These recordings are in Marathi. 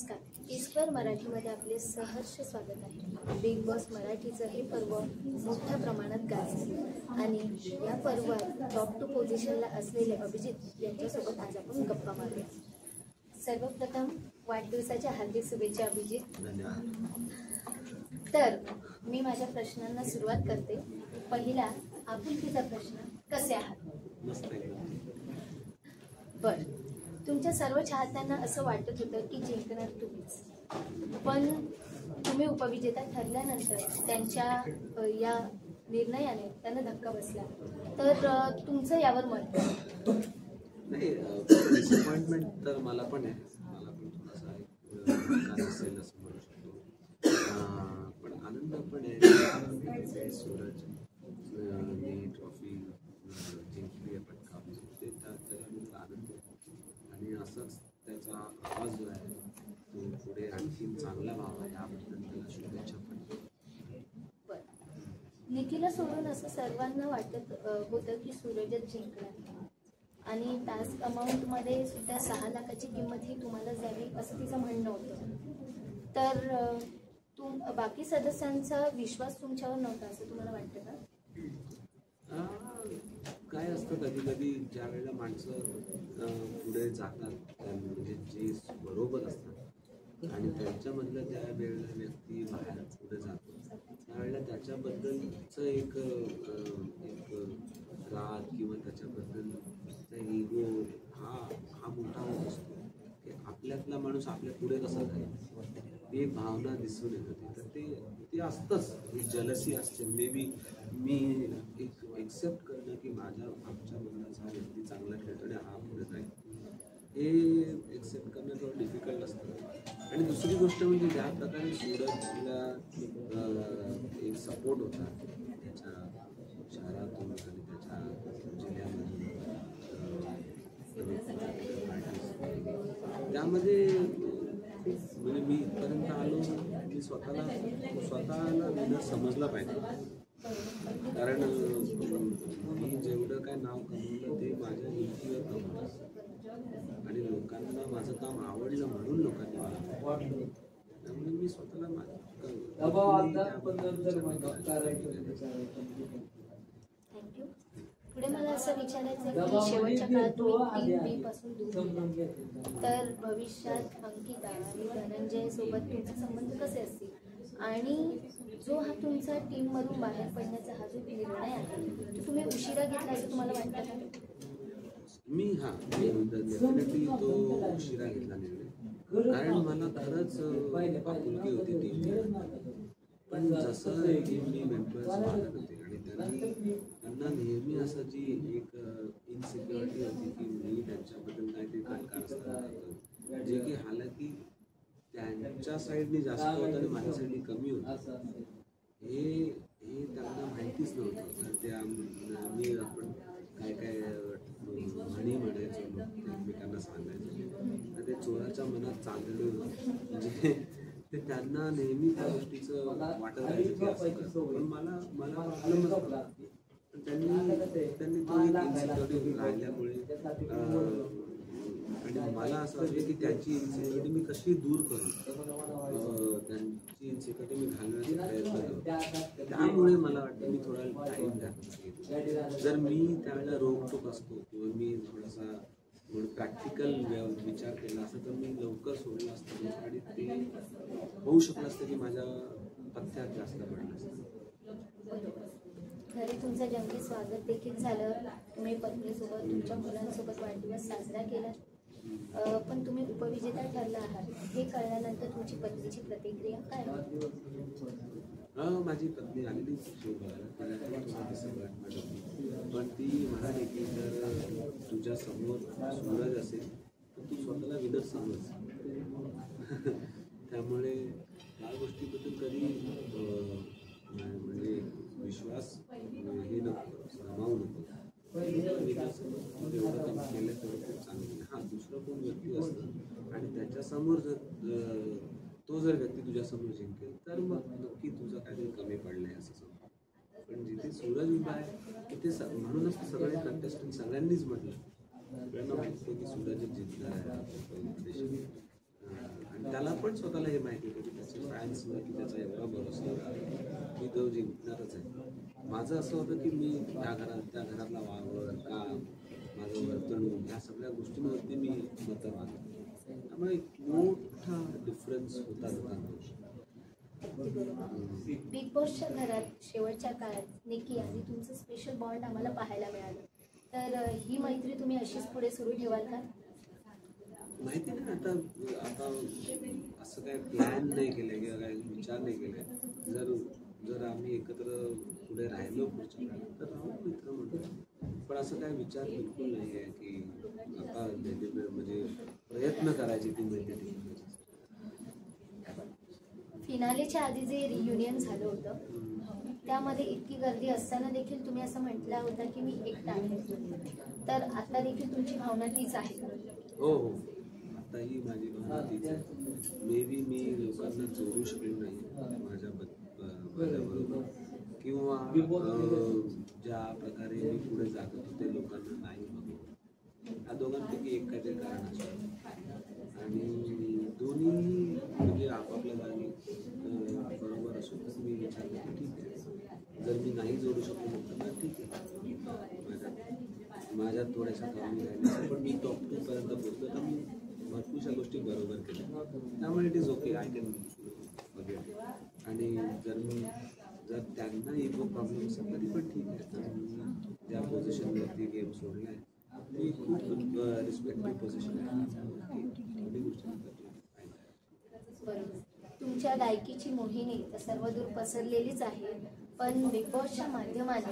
नमस्कार. टी-स्क्वेअर मराठीमध्ये आपले सहर्ष स्वागत आहे. बिग बॉस मराठीचं हे पर्व मोठ्या प्रमाणात गाजलं आणि या पर्वात टॉप 2 पोझिशनला असलेले अभिजित यांच्यासोबत आज आपण गप्पा मारूया. सर्वप्रथम वाढदिवसाच्या हार्दिक शुभेच्छा अभिजित. तर मी माझ्या प्रश्नांना सुरुवात करते. पहिला आपुलकीचा प्रश्न, कसे आहात? बरं, तुमच्या सर्व चाहत्यांना असं वाटत होतं की जिंकणार तुम्हीच, पण तुम्ही उपविजेता ठरल्यानंतर त्यांच्या या निर्णयाने त्यांना धक्का बसला. तर तुमचं यावर मत? नाही, डिसअपॉइंटमेंट तर मला पण आहे. मला पण थोडासा असेल असं म्हणू शकतो, पण आनंद पण आहे. सूरज ट्रॉफी जिंकली आहे, पटका ते त्याचा आनंद आहे आणि असंच त्याचा आवाज जो आहे तो पुढे आणखी चांगला व्हावा याबद्दल त्याला शुभेच्छा पण. निखिला सोडून असं सर्वांना वाटत होतं की सूरजच जिंकणार आणि टास्क अमाऊंटमध्ये सुद्धा 6 लाखाची किंमत ही तुम्हाला द्यावी असं तिचं म्हणणं होतं. तर बाकी सदस्यांचा विश्वास तुमच्यावर नव्हता असं तुम्हाला वाटतं का? काय असतं, कधी कधी ज्या वेळेला माणसं पुढे जातात म्हणजे जे बरोबर असतात आणि त्यांच्यामधलं ज्या वेळेला व्यक्ती बाहेर पुढे जातो त्यावेळेला त्याच्याबद्दलचं एक राग किंवा त्याच्याबद्दलचा इगो हा मोठा होत असतो की आपल्यातला माणूस आपल्या पुढे कसा जाईल, ती एक भावना दिसून येते. तर ते असतंच, एक जलसी असते. मे बी मी एक एक्सेप्ट करणं की आमच्या मनाचा हा व्यक्ती चांगला खेळतो आणि हा पुढे जाईल, हे एक्सेप्ट करणं थोडं डिफिकल्ट असतं. आणि दुसरी गोष्ट म्हणजे ज्या प्रकारे सूरजला एक सपोर्ट होता त्याच्या शहरातून आणि त्याच्या जिल्ह्यामधून, त्यामध्ये म्हणजे मी इथपर्यंत आलो, मी स्वतःला विनर समजला पाहिजे. कारण मी जेवढं काय नाव कमवलं ते माझ्या हिमतीवर कमवलं आणि लोकांना माझं काम आवडलं म्हणून लोकांनी मला, त्यामुळे मी स्वतःला थँक्यू. पुढे मला असं विचारायचं आहे की शेवटच्या काळात तुम्ही टीम बी पासून दूर गेला, तर भविष्यात अंकिता आणि धनंजय सोबत तुमचे संबंध कसे असतील आणि जो हा तुमचा टीम मधून बाहेर पडण्याचा हा जो निर्णय आहे तो तुम्ही उशिरा घेतला असं तुम्हाला वाटतं का? मी डेफिनेटली तो उशिरा घेतला निर्णय, कारण मला खरंच आपुलकी होती टीम. पण जसं टीमनी मेंबर्स वाढत होते आणि त्यांना नेहमी असं जी एक इनसिक्युरिटी होती की मी त्यांच्याबद्दल काहीतरी काढकार जे की हालाकी त्यांच्या साईडनी जास्त होतं आणि माझ्या साईडनी कमी होतं, हे त्यांना माहितीच नव्हतं. तर त्या मी आपण काय म्हणी म्हणायचो, एकमेकांना सांगायचो, तर ते चोराच्या मनात चांदलं म्हणजे ते त्यांना नेहमी त्या गोष्टीचं वाटत राहायचं. पण मला त्यांनी तो एक इन्सिक्युरिटी राहिल्यामुळे आणि मला असं वाटलं की त्याची इन्सिक्युरिटी मी कशी दूर करू, त्यांची इन्सिक्युरिटी मी घालण्याचा प्रयत्न करतो. त्यामुळे मला वाटतं मी थोडा टाईम द्यायला. जर मी त्यावेळेला रोकटोक असतो किंवा मी थोडासा प्रॅक्टिकल विचार केला असता तर मी लवकर सोडलं असतं आणि ते होऊ शकलं असतं की माझ्या पथ्यात जास्त पडलं असतं. घरी तुमचं जंगी स्वागत देखील झालं, तुम्ही पत्नीसोबत तुमच्या मुलांसोबत वाढदिवस साजरा केला, पण तुम्ही उपविजेता ठरला आहात हे कळल्यानंतर तुमची पत्नीची प्रतिक्रिया काय? माझी पत्नी आलेली शो बघायला, पण ती म्हणाली की जर तुझ्या समोर सूरज असेल तर तू स्वतःला विनर समज. त्यामुळे या गोष्टीबद्दल कधी म्हणजे विश्वास हे नको, सामावू नको. एवढं काम केलं तर खूप चांगलं. हां, दुसरं कोण व्यक्ती असतं आणि त्याच्यासमोर जर तो जर व्यक्ती तुझ्यासमोर जिंकेल तर मग नक्की तुझं काहीतरी कमी पडलं आहे असं समजा. पण जिथे सूरज उभा आहे तिथे म्हणूनच सगळे कंटेस्टंट सगळ्यांनीच म्हटलं, सगळ्यांना माहिती आहे की सूरज जिंकणार आहे. आणि त्याला पण स्वतःला हे माहिती होतं की त्याचे फॅन्सवरती त्याचा एवढा भरोसा होता की तो जिंकणारच आहे. माझं असं होतं की मी त्या घरातला वावर, काम, माझं वर्तणूक ह्या सगळ्या गोष्टींवरती मी मतं मागतो. त्यामुळे एक मोठा डिफरन्स होता दोघांमध्ये. बिग बॉसच्या घरात शेवटच्या काळात निकी आणि तुमचं स्पेशल बॉन्ड आम्हाला पाहायला मिळालं. तर ही मैत्री तुम्ही अशीच पुढे सुरू ठेवाल का? माहिती नाही आता आता असं काही प्लॅन नाही केलं किंवा काही विचार नाही केला. जर आम्ही एकत्र पुढे राहिलो पुढच्या काळात तर राहू मित्र म्हणून. पण असं काही विचार बिलकुल नाही आहे की आता म्हणजे प्रयत्न करायचे ती मैत्री टिकवण्याची. फिनालेच्या आधी जे रियुनियन झालं होतं त्यामध्ये इतकी गर्दी असताना देखील तुम्ही असं म्हटलं होतं की मी एकटा आहे. तर आता देखील तुमची भावना तीच आहे? हो हो, आताही माझी भावना तीच आहे. मे बी मी लोकांना जोडू शकलो नाही माझ्याबरोबर किंवा ज्या प्रकारे मी पुढे जात होतो ते लोकांना नाही बघू. या दोघांपैकी एक काहीतरी कारण असतं आणि दोन्ही म्हणजे आपापल्या जागी बरोबर असो. तर मी विचार करतो ठीक आहे, जर मी नाही जोडू शकलो तर ठीक आहे, माझ्यात थोड्याशा कमी राहिल्या पण मी टॉप 2 पर्यंत पोहोचलो तर मी भरपूरशा गोष्टी बरोबर केल्या. त्यामुळे it is okay, I can वगैरे. आणि जर त्यांना इगो प्रॉब्लेम असेल तरी पण ठीक आहे. तर मी त्या पोझिशनवरती गेम सोडला आहे. मी खूप रिस्पेक्टेड पोझिशन आहे. बरोबर. तुमच्या गायकीची मोहिनी तर सर्वदूर पसरलेलीच आहे, पण बिग बॉसच्या माध्यमाने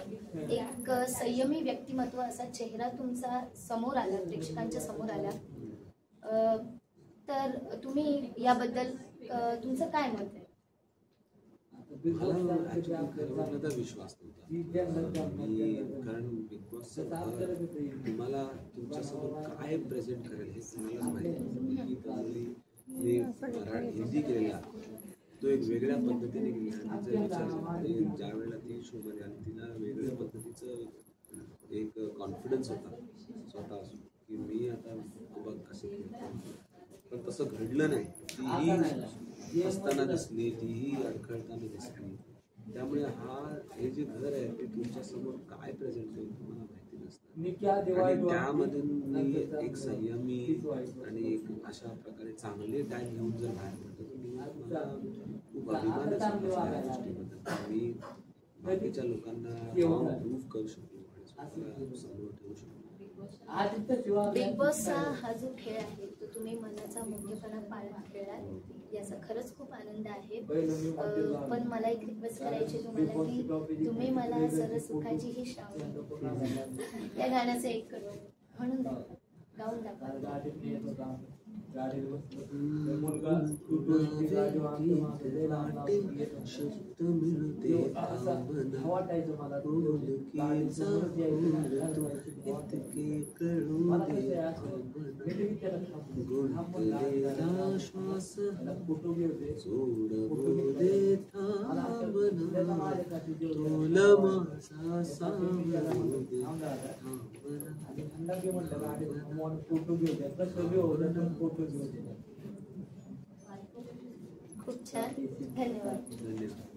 एक संयमी व्यक्तिमत्व असा चेहरा तुमचा समोर आला, प्रेक्षकांच्या समोर आला. तर तुम्ही याबद्दल तुमचं काय मत आहे? मला ॲक्च्युली तर विश्वास नव्हता मी, कारण बिग बॉसचं तुम्हाला तुमच्यासमोर काय प्रेझेंट करेल हे तुम्हालाच माहिती. मी हिंदी केलेला तो एक वेगळ्या पद्धतीने केला आणि तिचा विचार ज्या वेळेला ती शोमध्ये आली तिला वेगळ्या पद्धतीचं एक कॉन्फिडन्स होता स्वतः की मी आता बघ कसे खेळतो. पण तसं घडलं नाही. तीही असताना दिसली, तीही अडखळताना दिसली. त्यामुळे हे जे घर आहे ते तुमच्यासमोर काय प्रेझेंट होईल तुम्हाला माहिती नसतं. आणि त्यामध्ये मी एक संयमी आणि एक अशा प्रकारे चांगले टाइम घेऊन जर बाहेर पडतो तर मला खूप अभिमान आहे या गोष्टीबद्दल. मी बाकीच्या लोकांना प्रूव्ह करू शकलो आणि समोर ठेवू शकलो. बिग बॉसचा हा जो खेळ आहे तो तुम्ही मनाचा मोठेपणा पाळत खेळलात, याचा खरंच खूप आनंद आहे. पण मला एक रिक्वेस्ट करायची तुम्हाला की तुम्ही मला सरसुखाची ही श्रावणी या गाण्याचं एक म्हणून गाऊन दाखवा. शब्द मिळते इतके कळू गुंतलेला श्वास सोडवू दे थांबना तुला माझा सावरू दे खूप छान, धन्यवाद. धन्यवाद.